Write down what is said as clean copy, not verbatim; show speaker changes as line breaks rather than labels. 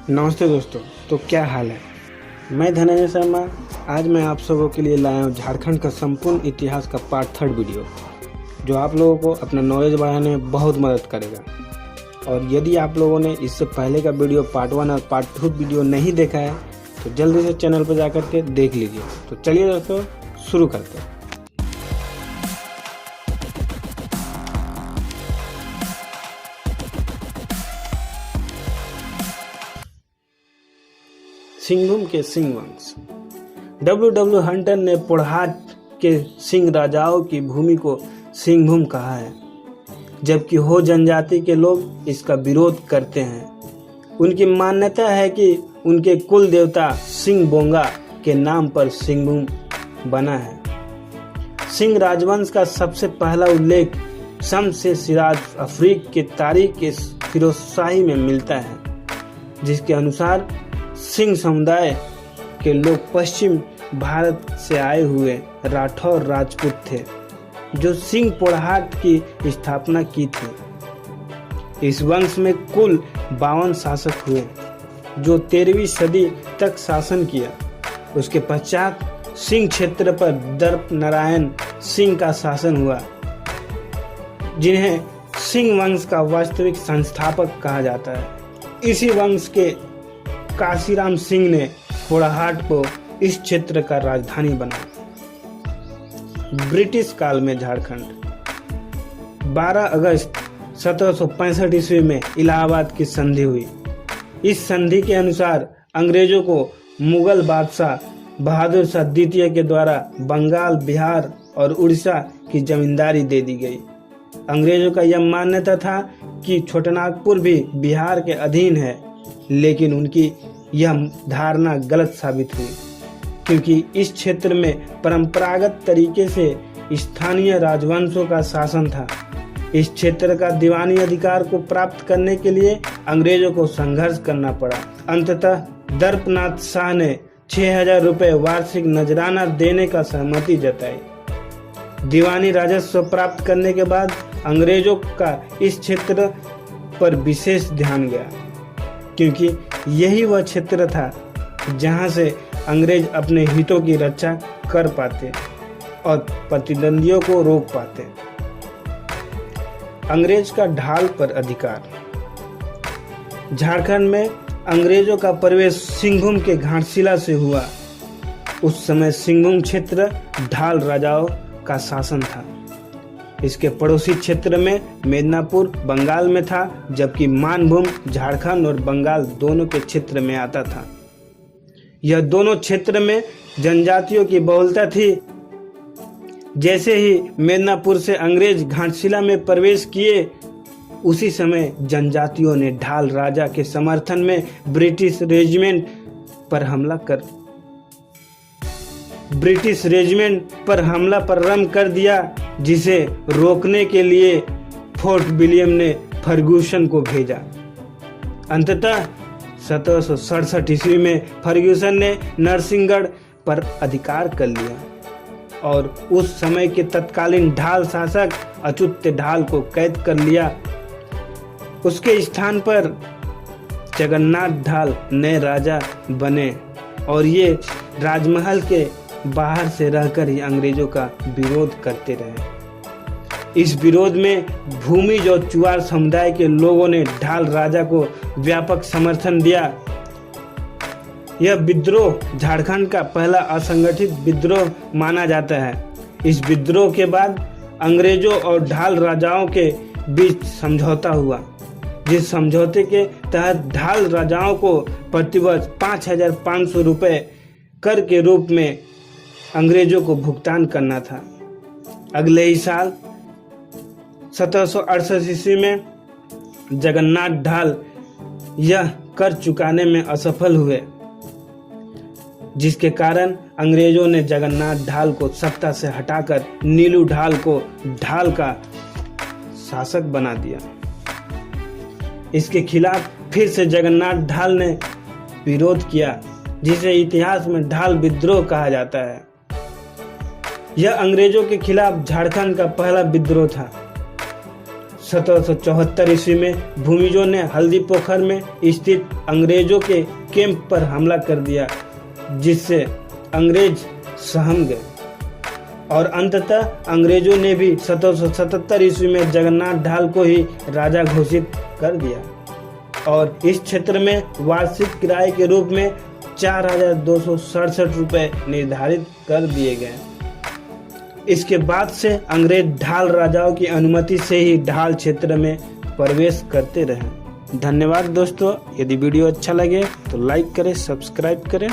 नमस्ते दोस्तों। तो क्या हाल है। मैं धनंजय शर्मा। आज मैं आप सबों के लिए लाया हूँ झारखंड का संपूर्ण इतिहास का पार्ट 3 वीडियो, जो आप लोगों को अपना नॉलेज बढ़ाने में बहुत मदद करेगा। और यदि आप लोगों ने इससे पहले का वीडियो पार्ट 1 और पार्ट 2 वीडियो नहीं देखा है तो जल्दी से चैनल पर जा करके देख लीजिए। तो चलिए दोस्तों शुरू करते हैं। सिंहभूम के सिंह वंश। W. हंटर ने पोड़हाट के सिंह राजाओं की भूमि को सिंहभूम कहा है, जबकि हो जनजाति के लोग इसका विरोध करते हैं। उनकी मान्यता है कि उनके कुल देवता सिंह बोंगा के नाम पर सिंहभूम बना है। सिंह राजवंश का सबसे पहला उल्लेख शम्स से सिराज अफरीक के तारीख के फिरोजशाही में मिलता है, जिसके अनुसार सिंह समुदाय के लोग पश्चिम भारत से आए हुए राठौर राजपूत थे, जो सिंह पोड़हाट की स्थापना की थी। इस वंश में कुल 52 शासक हुए, जो 13वीं सदी तक शासन किया। उसके पश्चात सिंह क्षेत्र पर दर्प नारायण सिंह का शासन हुआ, जिन्हें सिंह वंश का वास्तविक संस्थापक कहा जाता है। इसी वंश के काशीराम सिंह ने पोड़हाट को इस क्षेत्र का राजधानी बनाया। ब्रिटिश काल में झारखंड। 12 अगस्त 1765 ईस्वी में इलाहाबाद की संधि हुई। इस संधि के अनुसार अंग्रेजों को मुगल बादशाह बहादुर शाह द्वितीय के द्वारा बंगाल, बिहार और उड़ीसा की जमींदारी दे दी गई। अंग्रेजों का यह मान्यता था कि छोटानागपुर भी बिहार के अधीन है, लेकिन उनकी यह धारणा गलत साबित हुई, क्योंकि इस क्षेत्र में परंपरागत तरीके से स्थानीय राजवंशों का शासन था। इस क्षेत्र का दीवानी अधिकार को प्राप्त करने के लिए अंग्रेजों को संघर्ष करना पड़ा। अंततः दर्पनाथ शाह ने 6000 रुपये वार्षिक नजराना देने का सहमति जताई। दीवानी राजस्व प्राप्त करने के बाद अंग्रेजों का इस क्षेत्र पर विशेष ध्यान गया, क्योंकि यही वह क्षेत्र था जहां से अंग्रेज अपने हितों की रक्षा कर पाते और प्रतिद्वंदियों को रोक पाते। अंग्रेज का ढाल पर अधिकार। झारखंड में अंग्रेजों का प्रवेश सिंहभूम के घाटशिला से हुआ। उस समय सिंहभूम क्षेत्र ढाल राजाओं का शासन था। इसके पड़ोसी क्षेत्र में मेदिनीपुर बंगाल में था, जबकि मानभूम झारखंड और बंगाल दोनों के क्षेत्र में आता था। यह दोनों क्षेत्र में जनजातियों की बहुलता थी। जैसे ही मेदिनीपुर से अंग्रेज घाटशिला में प्रवेश किए, उसी समय जनजातियों ने ढाल राजा के समर्थन में ब्रिटिश रेजिमेंट पर हमला प्रारंभ कर दिया, जिसे रोकने के लिए फोर्ट विलियम ने फर्गुसन को भेजा। अंततः 1767 ईस्वी में फर्गुसन ने नरसिंहगढ़ पर अधिकार कर लिया और उस समय के तत्कालीन ढाल शासक अच्युत ढाल को कैद कर लिया। उसके स्थान पर जगन्नाथ ढाल नए राजा बने और ये राजमहल के बाहर से रहकर ही अंग्रेजों का विरोध करते रहे। इस विरोध में भूमिज और चुआर समुदाय के लोगों ने ढाल राजा को व्यापक समर्थन दिया। यह विद्रोह झारखंड का पहला असंगठित विद्रोह माना जाता है। इस विद्रोह के बाद अंग्रेजों और ढाल राजाओं के बीच समझौता हुआ, जिस समझौते के तहत ढाल राजाओं को प्रतिवर्ष 5500 रुपये कर के रूप में अंग्रेजों को भुगतान करना था। अगले ही साल 1768 ईस्वी में जगन्नाथ ढाल यह कर चुकाने में असफल हुए, जिसके कारण अंग्रेजों ने जगन्नाथ ढाल को सत्ता से हटाकर नीलू ढाल को ढाल का शासक बना दिया। इसके खिलाफ फिर से जगन्नाथ ढाल ने विरोध किया, जिसे इतिहास में ढाल विद्रोह कहा जाता है। यह अंग्रेजों के खिलाफ झारखंड का पहला विद्रोह था। 1774 ईस्वी में भूमिजों ने हल्दी पोखर में स्थित अंग्रेजों के कैंप पर हमला कर दिया, जिससे अंग्रेज सहम गए और अंततः अंग्रेजों ने भी 1777 ईस्वी में जगन्नाथ ढाल को ही राजा घोषित कर दिया और इस क्षेत्र में वार्षिक किराए के रूप में 4,267 रुपये निर्धारित कर दिए गए। इसके बाद से अंग्रेज ढाल राजाओं की अनुमति से ही ढाल क्षेत्र में प्रवेश करते रहे। धन्यवाद दोस्तों। यदि वीडियो अच्छा लगे तो लाइक करें, सब्सक्राइब करें।